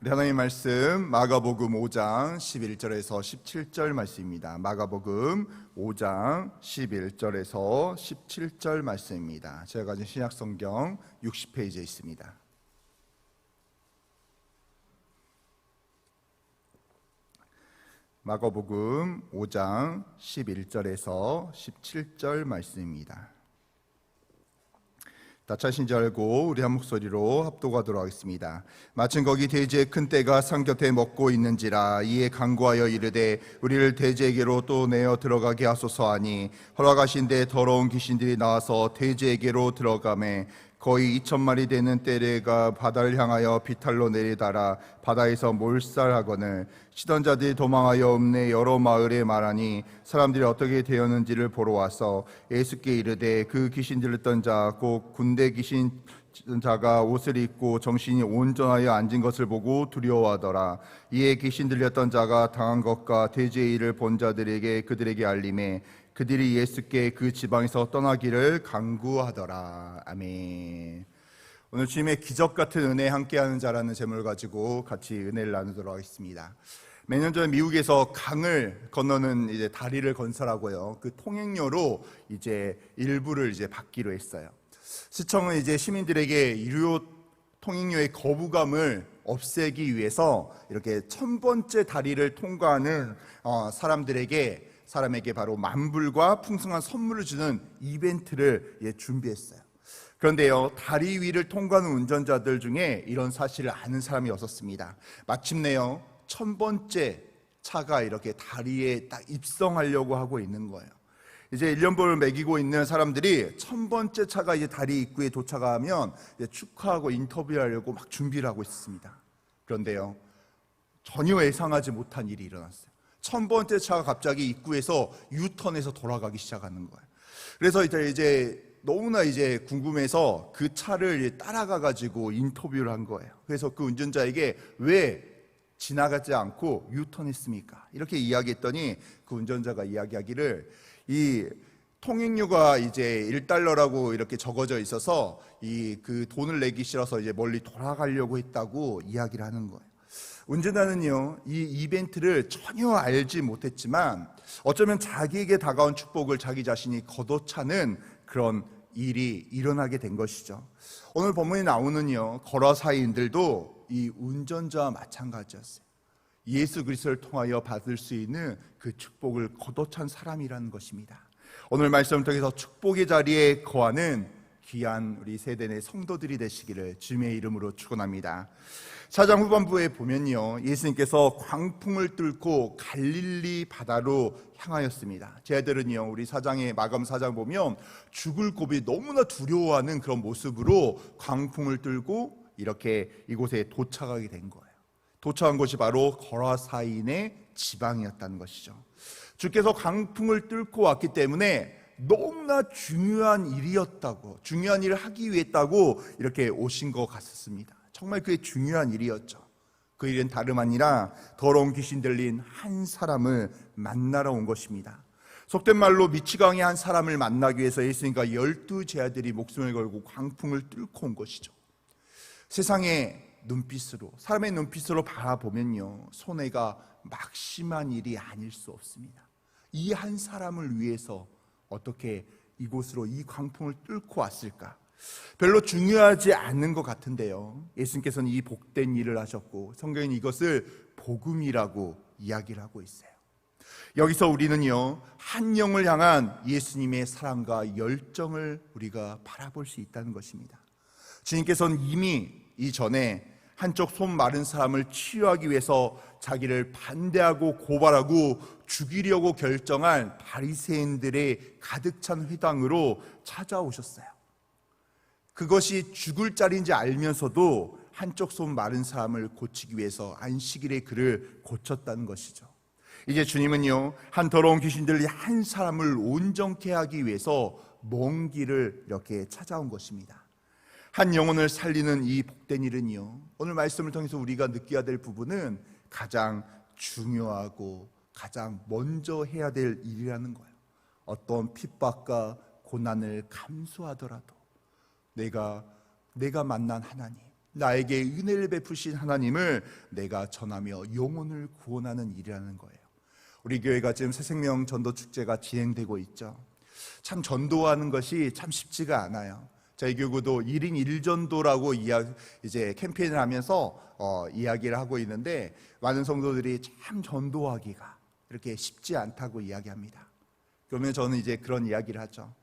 우리 하나님의 말씀 마가복음 5장 11절에서 17절 말씀입니다. 마가복음 5장 11절에서 17절 말씀입니다. 제가 가진 신약성경 60페이지에 있습니다. 마가복음 5장 11절에서 17절 말씀입니다. 다 차신 줄 알고 우리 한 목소리로 합독하도록 하겠습니다. 마침 거기 돼지의 큰 떼가 산 곁에 먹고 있는지라 이에 간구하여 이르되 우리를 돼지에게로 또 내어 들어가게 하소서 하니 허락하신데 더러운 귀신들이 나와서 돼지에게로 들어가매 거의 2,000마리 되는 떼레가 바다를 향하여 비탈로 내리달아 바다에서 몰살하거늘 치던 자들이 도망하여 읍내 여러 마을에 말하니 사람들이 어떻게 되었는지를 보러 와서 예수께 이르되 그 귀신 들렸던 자 곧 군대 귀신 자가 옷을 입고 정신이 온전하여 앉은 것을 보고 두려워하더라. 이에 귀신 들렸던 자가 당한 것과 돼지의 일을 본 자들에게 그들에게 알림해 그들이 예수께 그 지방에서 떠나기를 간구하더라. 아멘. 오늘 주님의 기적 같은 은혜 함께하는 자라는 제목을 가지고 같이 은혜를 나누도록 하겠습니다. 몇 년 전에 미국에서 강을 건너는 이제 다리를 건설하고요. 그 통행료로 이제 일부를 이제 받기로 했어요. 시청은 이제 시민들에게 유료 통행료의 거부감을 없애기 위해서 이렇게 1000번째 다리를 통과하는 사람에게 바로 만불과 풍성한 선물을 주는 이벤트를 준비했어요. 그런데요, 다리 위를 통과하는 운전자들 중에 이런 사실을 아는 사람이 없었습니다. 마침내요, 1000번째 차가 이렇게 다리에 딱 입성하려고 하고 있는 거예요. 이제 1년벌을 매기고 있는 사람들이 1000번째 차가 이제 다리 입구에 도착하면 이제 축하하고 인터뷰하려고 막 준비를 하고 있습니다. 그런데요, 전혀 예상하지 못한 일이 일어났어요. 1000번째 차가 갑자기 입구에서 유턴해서 돌아가기 시작하는 거예요. 그래서 이제 너무나 이제 궁금해서 그 차를 따라가 가지고 인터뷰를 한 거예요. 그래서 그 운전자에게 왜 지나가지 않고 유턴했습니까? 이렇게 이야기했더니 그 운전자가 이야기하기를 이 통행료가 이제 $1라고 이렇게 적어져 있어서 그 돈을 내기 싫어서 이제 멀리 돌아가려고 했다고 이야기를 하는 거예요. 운전자는요, 이 이벤트를 전혀 알지 못했지만 어쩌면 자기에게 다가온 축복을 자기 자신이 걷어차는 그런 일이 일어나게 된 것이죠. 오늘 본문에 나오는요, 거라사인들도 이 운전자와 마찬가지였어요. 예수 그리스도를 통하여 받을 수 있는 그 축복을 걷어찬 사람이라는 것입니다. 오늘 말씀을 통해서 축복의 자리에 거하는 귀한 우리 세대 내 성도들이 되시기를 주님의 이름으로 축원합니다. 4장 후반부에 보면요, 예수님께서 광풍을 뚫고 갈릴리 바다로 향하였습니다. 제자들은요, 우리 마가복음 4장 보면 죽을 고비 너무나 두려워하는 그런 모습으로 광풍을 뚫고 이렇게 이곳에 도착하게 된 거예요. 도착한 곳이 바로 거라사인의 지방이었다는 것이죠. 주께서 광풍을 뚫고 왔기 때문에 너무나 중요한 일이었다고, 중요한 일을 하기 위해 했다고 이렇게 오신 것 같았습니다. 정말 그게 중요한 일이었죠. 그 일은 다름 아니라 더러운 귀신 들린 한 사람을 만나러 온 것입니다. 속된 말로 미치광이 한 사람을 만나기 위해서 예수님과 12제자들이 목숨을 걸고 광풍을 뚫고 온 것이죠. 세상의 눈빛으로, 사람의 눈빛으로 바라보면요, 손해가 막심한 일이 아닐 수 없습니다. 이 한 사람을 위해서 어떻게 이곳으로 이 광풍을 뚫고 왔을까? 별로 중요하지 않는 것 같은데요, 예수님께서는 이 복된 일을 하셨고 성경은 이것을 복음이라고 이야기를 하고 있어요. 여기서 우리는요, 한 영을 향한 예수님의 사랑과 열정을 우리가 바라볼 수 있다는 것입니다. 주님께서는 이미 이전에 한쪽 손 마른 사람을 치유하기 위해서 자기를 반대하고 고발하고 죽이려고 결정한 바리새인들의 가득 찬 회당으로 찾아오셨어요. 그것이 죽을 자리인지 알면서도 한쪽 손 마른 사람을 고치기 위해서 안식일에 그를 고쳤다는 것이죠. 이제 주님은요, 한 더러운 귀신들이 한 사람을 온전케 하기 위해서 먼 길을 이렇게 찾아온 것입니다. 한 영혼을 살리는 이 복된 일은요, 오늘 말씀을 통해서 우리가 느껴야 될 부분은 가장 중요하고 가장 먼저 해야 될 일이라는 거예요. 어떤 핍박과 고난을 감수하더라도 내가 만난 하나님, 나에게 은혜를 베푸신 하나님을 내가 전하며 영혼을 구원하는 일이라는 거예요. 우리 교회가 지금 새생명 전도 축제가 진행되고 있죠. 참 전도하는 것이 참 쉽지가 않아요. 저희 교구도 1인 1전도라고 이제 캠페인을 하면서 이야기를 하고 있는데, 많은 성도들이 참 전도하기가 이렇게 쉽지 않다고 이야기합니다. 그러면 저는 이제 그런 이야기를 하죠.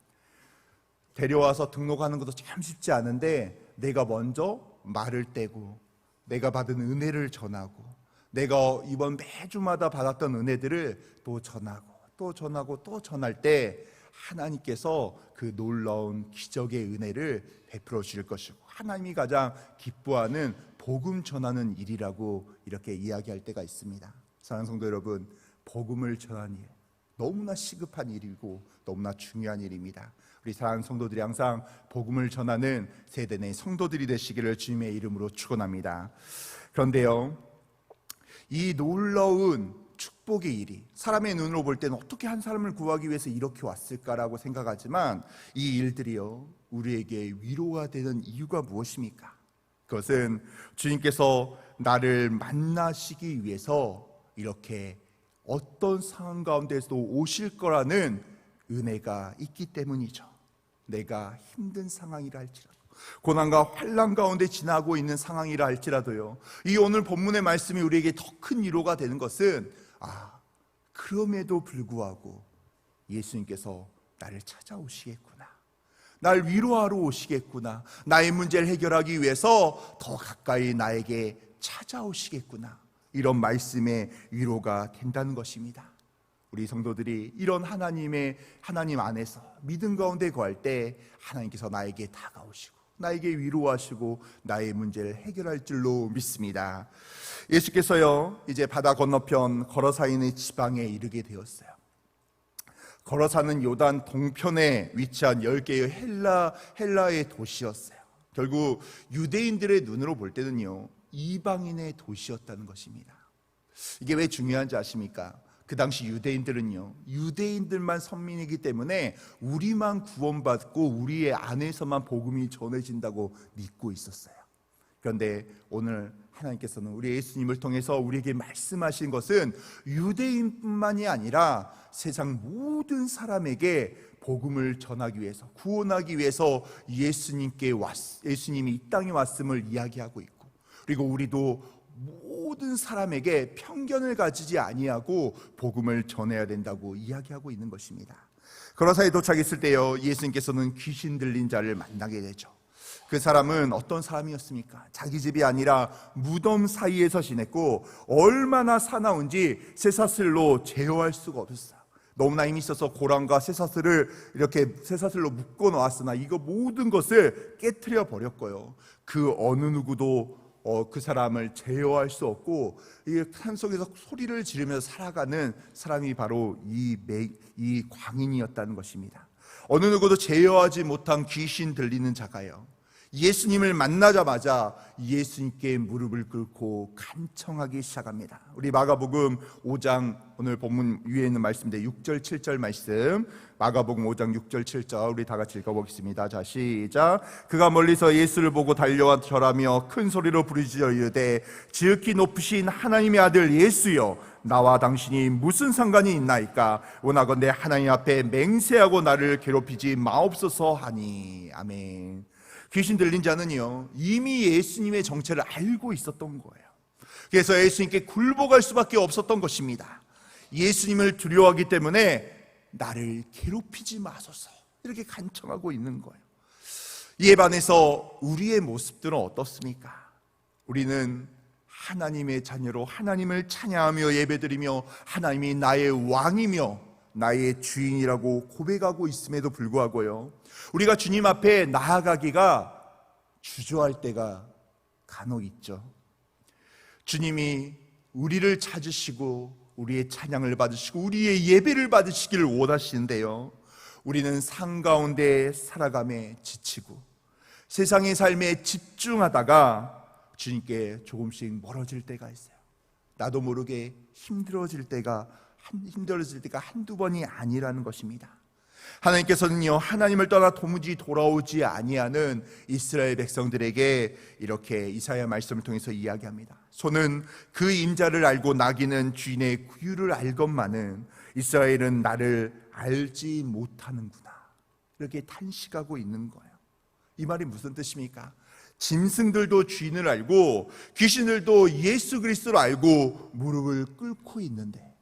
데려와서 등록하는 것도 참 쉽지 않은데, 내가 먼저 말을 떼고 내가 받은 은혜를 전하고 내가 이번 매주마다 받았던 은혜들을 또 전하고 또 전하고 또 전할 때 하나님께서 그 놀라운 기적의 은혜를 베풀어 주실 것이고, 하나님이 가장 기뻐하는 복음 전하는 일이라고 이렇게 이야기할 때가 있습니다. 사랑하는 성도 여러분, 복음을 전하는 일 너무나 시급한 일이고 너무나 중요한 일입니다. 우리 사랑하는 성도들이 항상 복음을 전하는 세대 내 성도들이 되시기를 주님의 이름으로 축원합니다. 그런데요, 이 놀라운 축복의 일이 사람의 눈으로 볼 때는 어떻게 한 사람을 구하기 위해서 이렇게 왔을까라고 생각하지만, 이 일들이요 우리에게 위로가 되는 이유가 무엇입니까? 그것은 주님께서 나를 만나시기 위해서 이렇게 어떤 상황 가운데서도 오실 거라는 은혜가 있기 때문이죠. 내가 힘든 상황이라 할지라도, 고난과 환난 가운데 지나고 있는 상황이라 할지라도요, 이 오늘 본문의 말씀이 우리에게 더 큰 위로가 되는 것은, 그럼에도 불구하고 예수님께서 나를 찾아오시겠구나, 날 위로하러 오시겠구나, 나의 문제를 해결하기 위해서 더 가까이 나에게 찾아오시겠구나, 이런 말씀의 위로가 된다는 것입니다. 우리 성도들이 이런 하나님 안에서 믿음 가운데 거할 때 하나님께서 나에게 다가오시고 나에게 위로하시고 나의 문제를 해결할 줄로 믿습니다. 예수께서요 이제 바다 건너편 거라사 있는 지방에 이르게 되었어요. 거라사는 요단 동편에 위치한 10개의 헬라의 도시였어요. 결국 유대인들의 눈으로 볼 때는요 이방인의 도시였다는 것입니다. 이게 왜 중요한지 아십니까? 그 당시 유대인들은요 유대인들만 선민이기 때문에 우리만 구원받고 우리의 안에서만 복음이 전해진다고 믿고 있었어요. 그런데 오늘 하나님께서는 우리 예수님을 통해서 우리에게 말씀하신 것은 유대인뿐만이 아니라 세상 모든 사람에게 복음을 전하기 위해서, 구원하기 위해서 예수님이 이 땅에 왔음을 이야기하고 있고, 그리고 우리도 모든 사람에게 편견을 가지지 아니하고 복음을 전해야 된다고 이야기하고 있는 것입니다. 거라사에 도착했을 때요 예수님께서는 귀신 들린 자를 만나게 되죠. 그 사람은 어떤 사람이었습니까? 자기 집이 아니라 무덤 사이에서 지냈고 얼마나 사나운지 쇠사슬로 제어할 수가 없었어요. 너무나 힘이 있어서 고랑과 쇠사슬을 이렇게 쇠사슬로 묶어 놓았으나 이거 모든 것을 깨트려 버렸고요, 그 어느 누구도 그 사람을 제어할 수 없고 이 산속에서 소리를 지르면서 살아가는 사람이 바로 이 광인이었다는 것입니다. 어느 누구도 제어하지 못한 귀신 들리는 자가요 예수님을 만나자마자 예수님께 무릎을 꿇고 간청하기 시작합니다. 우리 마가복음 5장 오늘 본문 위에 있는 말씀인데 6절 7절 말씀, 마가복음 5장 6절 7절 우리 다 같이 읽어보겠습니다. 자 시작. 그가 멀리서 예수를 보고 달려와 절하며 큰 소리로 부르짖어 이르되 지극히 높으신 하나님의 아들 예수여, 나와 당신이 무슨 상관이 있나이까? 원하건대 하나님 앞에 맹세하고 나를 괴롭히지 마옵소서 하니. 아멘. 귀신 들린 자는요 이미 예수님의 정체를 알고 있었던 거예요. 그래서 예수님께 굴복할 수밖에 없었던 것입니다. 예수님을 두려워하기 때문에 나를 괴롭히지 마소서 이렇게 간청하고 있는 거예요. 이에 반해서 우리의 모습들은 어떻습니까? 우리는 하나님의 자녀로 하나님을 찬양하며 예배드리며 하나님이 나의 왕이며 나의 주인이라고 고백하고 있음에도 불구하고요 우리가 주님 앞에 나아가기가 주저할 때가 간혹 있죠. 주님이 우리를 찾으시고 우리의 찬양을 받으시고 우리의 예배를 받으시기를 원하시는데요 우리는 삶 가운데 살아감에 지치고 세상의 삶에 집중하다가 주님께 조금씩 멀어질 때가 있어요. 나도 모르게 힘들어질 때가 한두 번이 아니라는 것입니다. 하나님께서는요, 하나님을 떠나 도무지 돌아오지 아니하는 이스라엘 백성들에게 이렇게 이사야 말씀을 통해서 이야기합니다. 소는 그 임자를 알고 나귀는 주인의 구유를 알건만은 이스라엘은 나를 알지 못하는구나, 이렇게 탄식하고 있는 거예요. 이 말이 무슨 뜻입니까? 짐승들도 주인을 알고 귀신들도 예수 그리스도를 알고 무릎을 꿇고 있는데,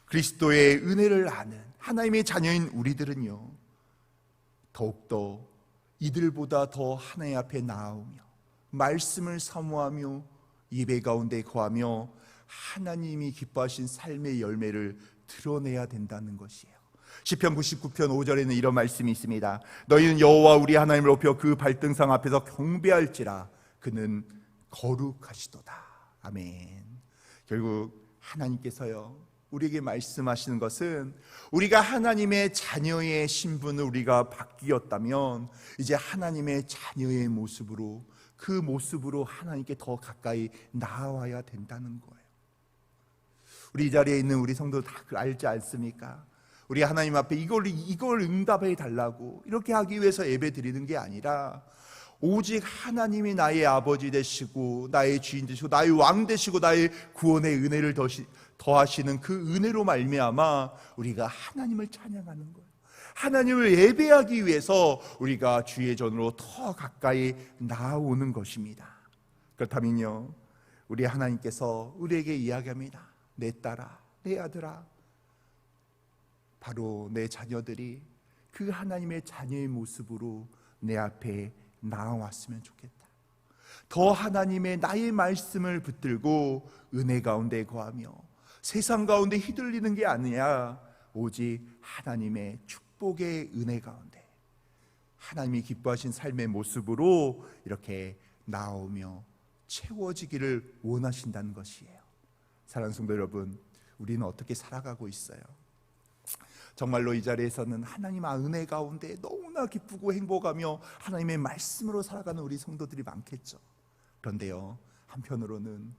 그리스도의 은혜를 아는 하나님의 자녀인 우리들은요, 더욱더 이들보다 더 하나님 앞에 나아오며 말씀을 사모하며 예배 가운데 거하며 하나님이 기뻐하신 삶의 열매를 드러내야 된다는 것이에요. 시편 99편 5절에는 이런 말씀이 있습니다. 너희는 여호와 우리 하나님을 높여 그 발등상 앞에서 경배할지라 그는 거룩하시도다. 아멘. 결국 하나님께서요, 우리에게 말씀하시는 것은 우리가 하나님의 자녀의 신분을 우리가 바뀌었다면 이제 하나님의 자녀의 모습으로, 그 모습으로 하나님께 더 가까이 나아와야 된다는 거예요. 우리 이 자리에 있는 우리 성도 다 알지 않습니까? 우리 하나님 앞에 이걸 응답해 달라고 이렇게 하기 위해서 예배 드리는 게 아니라, 오직 하나님이 나의 아버지 되시고 나의 주인 되시고 나의 왕 되시고 나의 구원의 은혜를 더하시는 그 은혜로 말미암아 우리가 하나님을 찬양하는 거예요. 하나님을 예배하기 위해서 우리가 주의 전으로 더 가까이 나아오는 것입니다. 그렇다면요, 우리 하나님께서 우리에게 이야기합니다. 내 딸아, 내 아들아, 바로 내 자녀들이 그 하나님의 자녀의 모습으로 내 앞에 나아왔으면 좋겠다. 더 하나님의 나의 말씀을 붙들고 은혜 가운데 거하며 세상 가운데 휘둘리는 게 아니야, 오직 하나님의 축복의 은혜 가운데 하나님이 기뻐하신 삶의 모습으로 이렇게 나오며 채워지기를 원하신다는 것이에요. 사랑하는 성도 여러분, 우리는 어떻게 살아가고 있어요? 정말로 이 자리에서는 하나님 은혜 가운데 너무나 기쁘고 행복하며 하나님의 말씀으로 살아가는 우리 성도들이 많겠죠. 그런데요, 한편으로는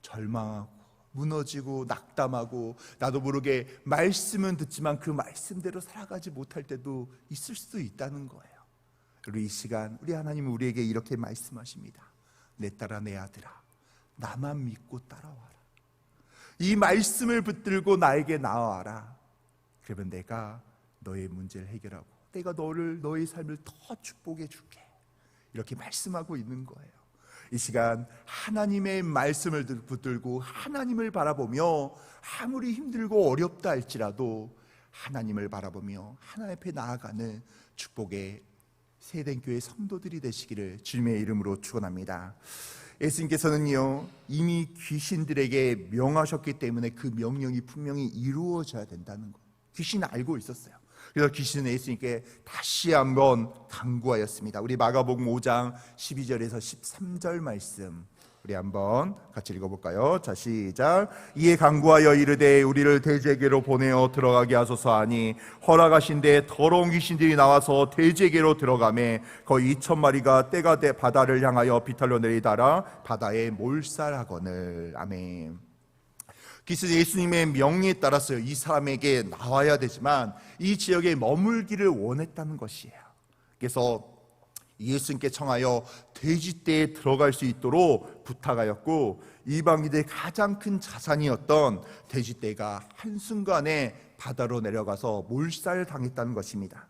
절망하고 무너지고 낙담하고 나도 모르게 말씀은 듣지만 그 말씀대로 살아가지 못할 때도 있을 수도 있다는 거예요. 그리고 이 시간 우리 하나님은 우리에게 이렇게 말씀하십니다. 내 딸아, 내 아들아, 나만 믿고 따라와라. 이 말씀을 붙들고 나에게 나와라. 그러면 내가 너의 문제를 해결하고 내가 너의 삶을 더 축복해 줄게, 이렇게 말씀하고 있는 거예요. 이 시간 하나님의 말씀을 붙들고 하나님을 바라보며 아무리 힘들고 어렵다 할지라도 하나님을 바라보며 하나님 앞에 나아가는 축복의 세덴교회 성도들이 되시기를 주님의 이름으로 축원합니다. 예수님께서는요, 이미 귀신들에게 명하셨기 때문에 그 명령이 분명히 이루어져야 된다는 거 귀신은 알고 있었어요. 그래서 귀신은 예수님께 다시 한번 강구하였습니다. 우리 마가복음 5장 12절에서 13절 말씀 우리 한번 같이 읽어볼까요? 자, 시작. 이에 강구하여 이르되 우리를 돼지에게로 보내어 들어가게 하소서 하니 허락하신데 더러운 귀신들이 나와서 돼지에게로 들어가매 거의 2,000마리가 때가 돼 바다를 향하여 비탈로 내리다라 바다에 몰살하거늘. 아멘. 귀신은 예수님의 명령에 따라서 이 사람에게 나와야 되지만 이 지역에 머물기를 원했다는 것이에요. 그래서 예수님께 청하여 돼지떼에 들어갈 수 있도록 부탁하였고, 이방인들의 가장 큰 자산이었던 돼지떼가 한순간에 바다로 내려가서 몰살당했다는 것입니다.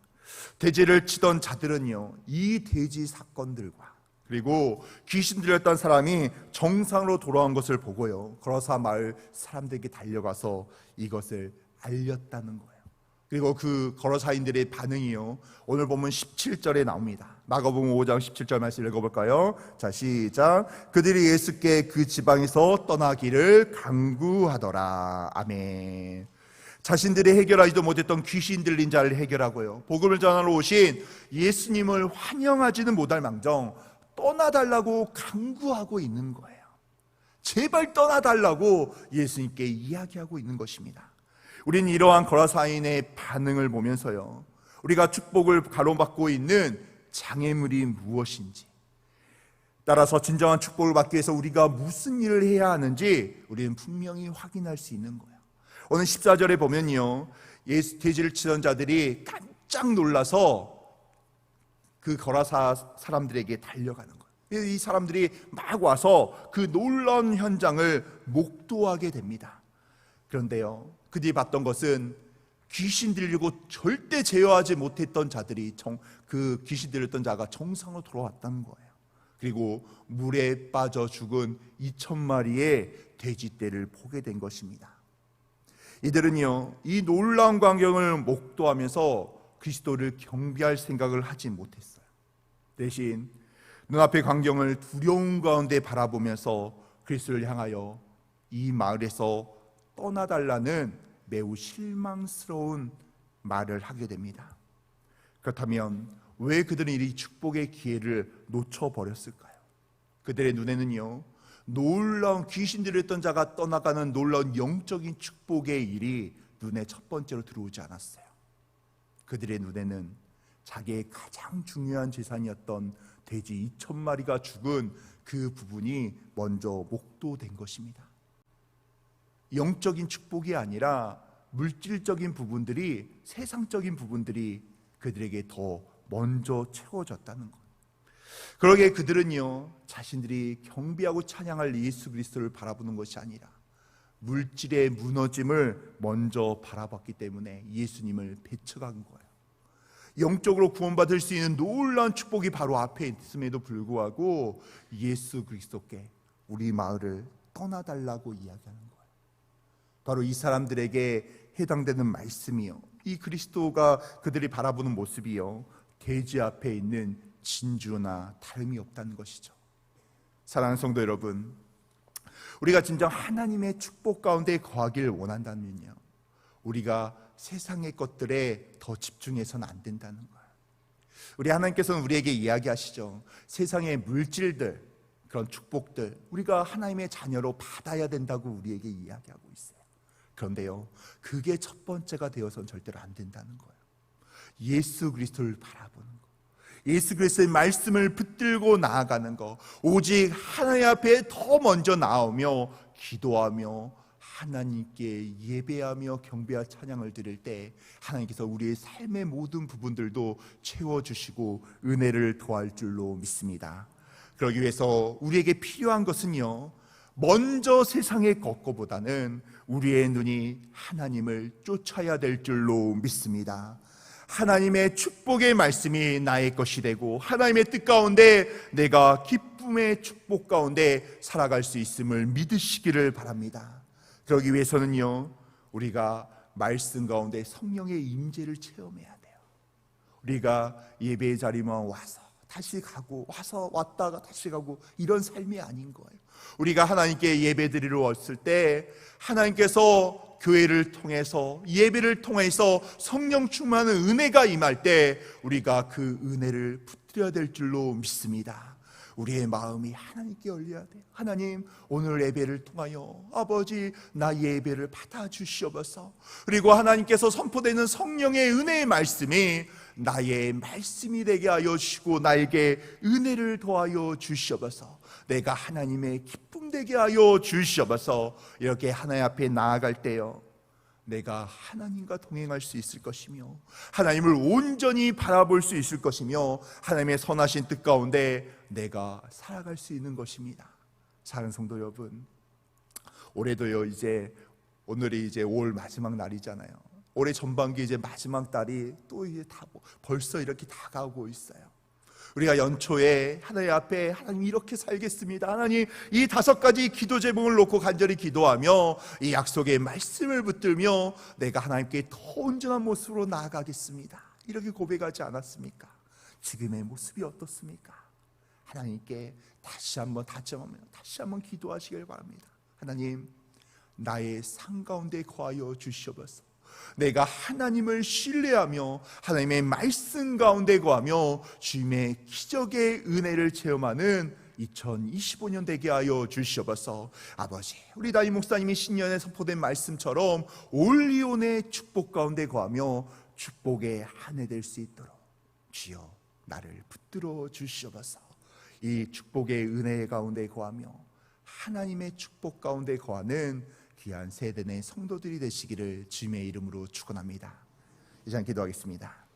돼지를 치던 자들은요, 이 돼지 사건들과 그리고 귀신 들렸던 사람이 정상으로 돌아온 것을 보고요, 거라사 마을 사람들에게 달려가서 이것을 알렸다는 거예요. 그리고 그 거라사인들의 반응이요, 오늘 보면 17절에 나옵니다. 마가복음 5장 17절 말씀 읽어볼까요? 자, 시작. 그들이 예수께 그 지방에서 떠나기를 강구하더라. 아멘. 자신들이 해결하지도 못했던 귀신 들린 자를 해결하고요, 복음을 전하러 오신 예수님을 환영하지는 못할 망정 떠나달라고 강구하고 있는 거예요. 제발 떠나달라고 예수님께 이야기하고 있는 것입니다. 우리는 이러한 거라사인의 반응을 보면서요, 우리가 축복을 가로막고 있는 장애물이 무엇인지, 따라서 진정한 축복을 받기 위해서 우리가 무슨 일을 해야 하는지 우리는 분명히 확인할 수 있는 거예요. 오늘 14절에 보면요, 돼지를 치던 자들이 깜짝 놀라서 그 거라사 사람들에게 달려가는 거예요. 이 사람들이 막 와서 그 놀라운 현장을 목도하게 됩니다. 그런데요, 그들이 봤던 것은 귀신 들리고 절대 제어하지 못했던 자들이 그 귀신 들렸던 자가 정상으로 돌아왔다는 거예요. 그리고 물에 빠져 죽은 2,000마리의 돼지떼를 보게 된 것입니다. 이들은요, 이 놀라운 광경을 목도하면서 그리스도를 경배할 생각을 하지 못했어요. 대신 눈앞의 광경을 두려움 가운데 바라보면서 그리스도를 향하여 이 마을에서 떠나달라는 매우 실망스러운 말을 하게 됩니다. 그렇다면 왜 그들은 이 축복의 기회를 놓쳐버렸을까요? 그들의 눈에는요, 놀라운 귀신 들렸던 자가 떠나가는 놀라운 영적인 축복의 일이 눈에 첫 번째로 들어오지 않았어요. 그들의 눈에는 자기의 가장 중요한 재산이었던 돼지 2,000마리가 죽은 그 부분이 먼저 목도된 것입니다. 영적인 축복이 아니라 물질적인 부분들이, 세상적인 부분들이 그들에게 더 먼저 채워졌다는 것. 그러기에 그들은요, 자신들이 경배하고 찬양할 예수 그리스도를 바라보는 것이 아니라 물질의 무너짐을 먼저 바라봤기 때문에 예수님을 배척한 거예요. 영적으로 구원받을 수 있는 놀라운 축복이 바로 앞에 있음에도 불구하고 예수 그리스도께 우리 마을을 떠나달라고 이야기하는 거예요. 바로 이 사람들에게 해당되는 말씀이요, 이 그리스도가 그들이 바라보는 모습이요, 돼지 앞에 있는 진주나 다름이 없다는 것이죠. 사랑하는 성도 여러분, 우리가 진정 하나님의 축복 가운데 거하길 원한다면요, 우리가 세상의 것들에 더 집중해서는 안 된다는 거예요. 우리 하나님께서는 우리에게 이야기하시죠. 세상의 물질들, 그런 축복들, 우리가 하나님의 자녀로 받아야 된다고 우리에게 이야기하고 있어요. 그런데요, 그게 첫 번째가 되어서는 절대로 안 된다는 거예요. 예수 그리스도를 바라보는 거, 예수 그리스도의 말씀을 붙들고 나아가는 거, 오직 하나님 앞에 더 먼저 나오며 기도하며 하나님께 예배하며 경배와 찬양을 드릴 때 하나님께서 우리의 삶의 모든 부분들도 채워주시고 은혜를 더할 줄로 믿습니다. 그러기 위해서 우리에게 필요한 것은요, 먼저 세상의 것보다는 우리의 눈이 하나님을 쫓아야 될 줄로 믿습니다. 하나님의 축복의 말씀이 나의 것이 되고 하나님의 뜻 가운데 내가 기쁨의 축복 가운데 살아갈 수 있음을 믿으시기를 바랍니다. 그러기 위해서는요, 우리가 말씀 가운데 성령의 임재를 체험해야 돼요. 우리가 예배의 자리만 와서 다시 가고, 와서 왔다가 다시 가고, 이런 삶이 아닌 거예요. 우리가 하나님께 예배 드리러 왔을 때 하나님께서 교회를 통해서, 예배를 통해서 성령 충만한 은혜가 임할 때 우리가 그 은혜를 붙들어야 될 줄로 믿습니다. 우리의 마음이 하나님께 열려야 돼요. 하나님, 오늘 예배를 통하여 아버지 나 예배를 받아주시옵소서. 그리고 하나님께서 선포되는 성령의 은혜의 말씀이 나의 말씀이 되게 하여 주시고 나에게 은혜를 더하여 주시옵소서. 내가 하나님의 기쁨 되게 하여 주시옵소서. 이렇게 하나님 앞에 나아갈 때요, 내가 하나님과 동행할 수 있을 것이며 하나님을 온전히 바라볼 수 있을 것이며 하나님의 선하신 뜻 가운데 내가 살아갈 수 있는 것입니다. 사랑하는 성도 여러분, 올해도요, 오늘이 5월 마지막 날이잖아요. 올해 전반기 마지막 달이 또 벌써 이렇게 다가오고 있어요. 우리가 연초에 하나님 앞에 하나님 이렇게 살겠습니다, 하나님 이 5가지 기도 제목을 놓고 간절히 기도하며 이 약속의 말씀을 붙들며 내가 하나님께 더 온전한 모습으로 나아가겠습니다, 이렇게 고백하지 않았습니까? 지금의 모습이 어떻습니까? 하나님께 다시 한번 다짐하며 다시 한번 기도하시길 바랍니다. 하나님, 나의 삶 가운데 거하여 주시옵소서. 내가 하나님을 신뢰하며 하나님의 말씀 가운데 거하며 주님의 기적의 은혜를 체험하는 2025년 되게 하여 주시옵소서. 아버지, 우리 담임 목사님이 신년에 선포된 말씀처럼 올리온의 축복 가운데 거하며 축복의 한 해 될 수 있도록 주여 나를 붙들어 주시옵소서. 이 축복의 은혜 가운데 거하며 하나님의 축복 가운데 거하는 귀한 세대 내 성도들이 되시기를 주님의 이름으로 축원합니다. 이상 기도하겠습니다.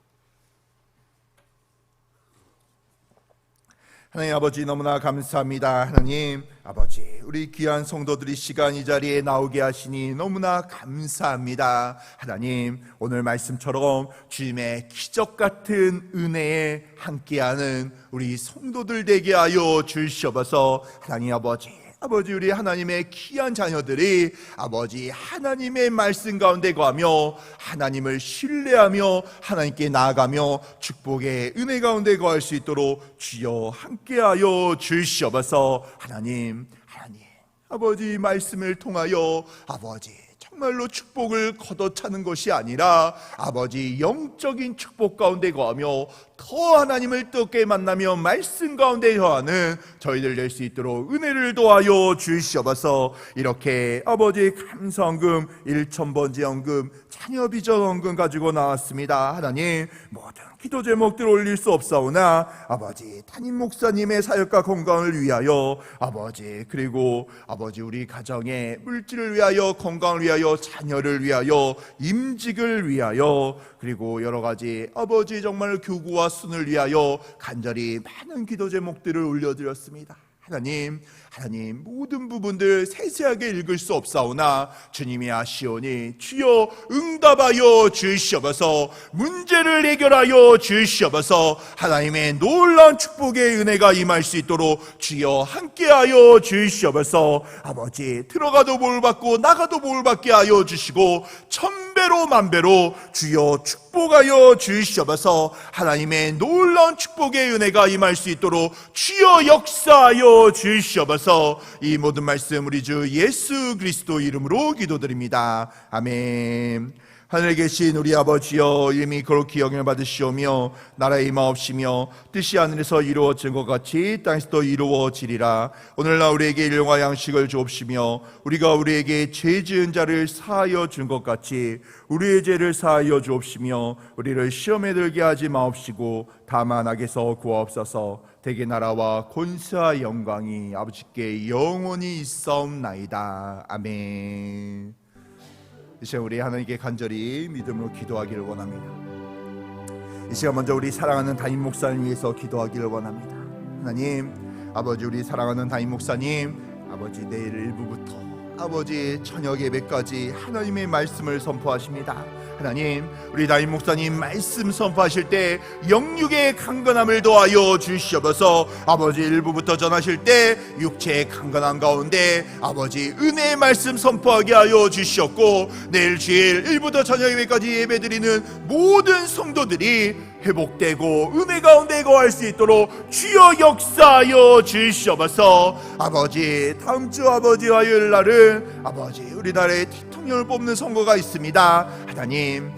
하나님 아버지 너무나 감사합니다. 하나님 아버지 우리 귀한 성도들이 시간 이 자리에 나오게 하시니 너무나 감사합니다. 하나님 오늘 말씀처럼 주님의 기적 같은 은혜에 함께하는 우리 성도들 되게 하여 주시옵소서. 하나님 아버지 우리 하나님의 귀한 자녀들이 아버지 하나님의 말씀 가운데 거하며 하나님을 신뢰하며 하나님께 나아가며 축복의 은혜 가운데 거할 수 있도록 주여 함께하여 주시옵소서. 하나님 아버지 말씀을 통하여 아버지 정말로 축복을 걷어차는 것이 아니라 아버지 영적인 축복 가운데 거하며 더 하나님을 뜨겁게 만나며 말씀 가운데 거하는 저희들 될 수 있도록 은혜를 도하여 주시옵소서. 이렇게 아버지 감사헌금 1,000번째 헌금 자녀 비전 헌금 가지고 나왔습니다. 하나님 모든 기도 제목들 올릴 수 없사오나 아버지 담임 목사님의 사역과 건강을 위하여 아버지 그리고 아버지 우리 가정의 물질을 위하여 건강을 위하여 자녀를 위하여 임직을 위하여 그리고 여러 가지 아버지 정말 교구와 순을 위하여 간절히 많은 기도 제목들을 올려드렸습니다. 하나님 모든 부분들 세세하게 읽을 수 없사오나 주님이 아시오니 주여 응답하여 주시옵소서. 문제를 해결하여 주시옵소서. 하나님의 놀라운 축복의 은혜가 임할 수 있도록 주여 함께하여 주시옵소서. 아버지 들어가도 볼 받고 나가도 볼 받게 하여 주시고 천배로 만배로 주여 축복하여 주시옵소서. 하나님의 놀라운 축복의 은혜가 임할 수 있도록 주여 역사하여 주시옵소서. 이 모든 말씀 우리 주 예수 그리스도 이름으로 기도드립니다. 아멘. 하늘에 계신 우리 아버지여 이름이 거룩히 영을 받으시오며 나라의 임하옵시며 뜻이 하늘에서 이루어진 것 같이 땅에서도 이루어지리라. 오늘날 우리에게 일용할 양식을 주옵시며 우리가 우리에게 죄 지은 자를 사하여 준 것 같이 우리의 죄를 사하여 주옵시며 우리를 시험에 들게 하지 마옵시고 다만 악에서 구하옵소서. 대개 나라와 권세와 영광이 아버지께 영원히 있사옵나이다. 아멘. 이 시간 우리 하나님께 간절히 믿음으로 기도하기를 원합니다. 이 시간 먼저 우리 사랑하는 담임 목사님 위해서 기도하기를 원합니다. 하나님 아버지 우리 사랑하는 담임 목사님 아버지 내일 일부부터 아버지 저녁 예배까지 하나님의 말씀을 선포하십니다. 하나님 우리 담임 목사님 말씀 선포하실 때 영육의 강건함을 더하여 주시옵소서. 아버지 일부부터 전하실 때 육체의 강건함 가운데 아버지 은혜의 말씀 선포하게 하여 주시옵고 내일 주일 일부터 저녁 예배까지 예배드리는 모든 성도들이 회복되고 은혜 가운데 거할 수 있도록 주여 역사하여 주시옵소서. 아버지 다음 주 아버지 화요일 날은 아버지 우리나라의 대통령을 뽑는 선거가 있습니다. 하나님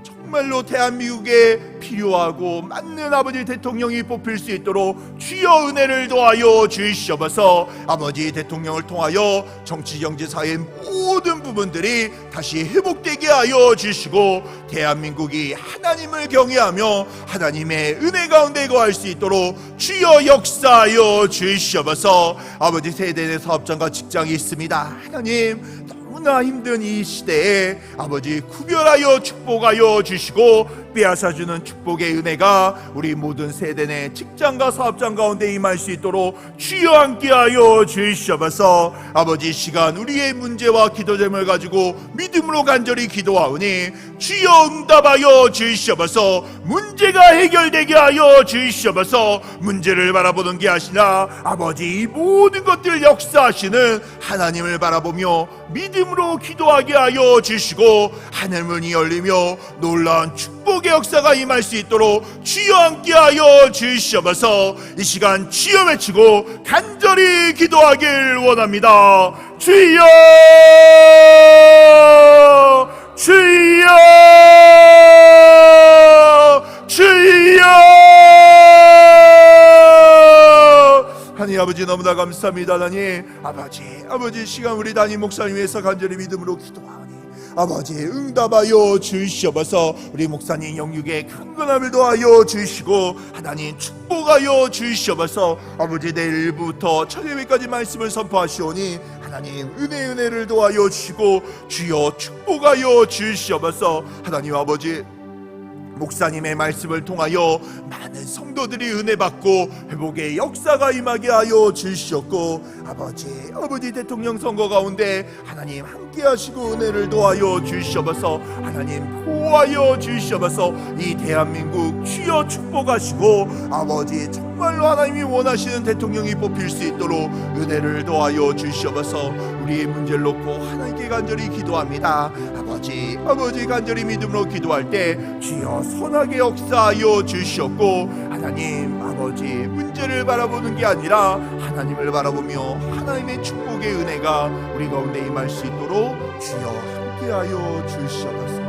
정말로 대한민국에 필요하고 맞는 아버지 대통령이 뽑힐 수 있도록 주여 은혜를 더하여 주시옵소서. 아버지 대통령을 통하여 정치 경제 사회 모든 부분들이 다시 회복되게 하여 주시고 대한민국이 하나님을 경외하며 하나님의 은혜 가운데 거할 수 있도록 주여 역사하여 주시옵소서. 아버지 세대 내 사업장과 직장이 있습니다. 하나님 너무나 힘든 이 시대에 아버지 구별하여 축복하여 주시고 빼앗아주는 축복의 은혜가 우리 모든 세대 내 직장과 사업장 가운데 임할 수 있도록 주여 함께하여 주시옵소서. 아버지 시간 우리의 문제와 기도 제목을 가지고 믿음으로 간절히 기도하오니 주여 응답하여 주시옵소서. 문제가 해결되게 하여 주시옵소서. 문제를 바라보는 게 아니라 아버지 이 모든 것들 역사하시는 하나님을 바라보며 믿음으로 기도하게 하여 주시고 하늘문이 열리며 놀라운 축복의 역사가 임할 수 있도록 주여 함께하여 주시옵소서. 이 시간 주여 외치고 간절히 기도하길 원합니다. 주여 주여 주여. 하나님 아버지 너무나 감사합니다. 하나님 아버지 시간 우리 담임 목사님 위해서 간절히 믿음으로 기도하오니 아버지 응답하여 주시옵소서. 우리 목사님 영육의 강건함을 더하여 주시고 하나님 축복하여 주시옵소서. 아버지 내일부터 저녁에까지 말씀을 선포하시오니 하나님 은혜를 더하여 주시고 주여 축복하여 주시옵소서. 하나님 아버지 목사님의 말씀을 통하여 많은 성도들이 은혜 받고 회복의 역사가 임하게 하여 주시었고, 아버지 대통령 선거 가운데 하나님 함께 하시고 은혜를 더하여 주시옵소서. 하나님 보호하여 주시옵소서. 이 대한민국 주여 축복하시고 아버지 정말로 하나님이 원하시는 대통령이 뽑힐 수 있도록 은혜를 더하여 주시옵소서. 우리의 문제를 놓고 하나님께 간절히 기도합니다. 아버지 간절히 믿음으로 기도할 때 주여 선하게 역사하여 주시옵고, 하나님 아버지 문제를 바라보는 게 아니라 하나님을 바라보며 하나님의 축복의 은혜가 우리 가운데 임할 수 있도록 주여 함께하여 주시옵소서.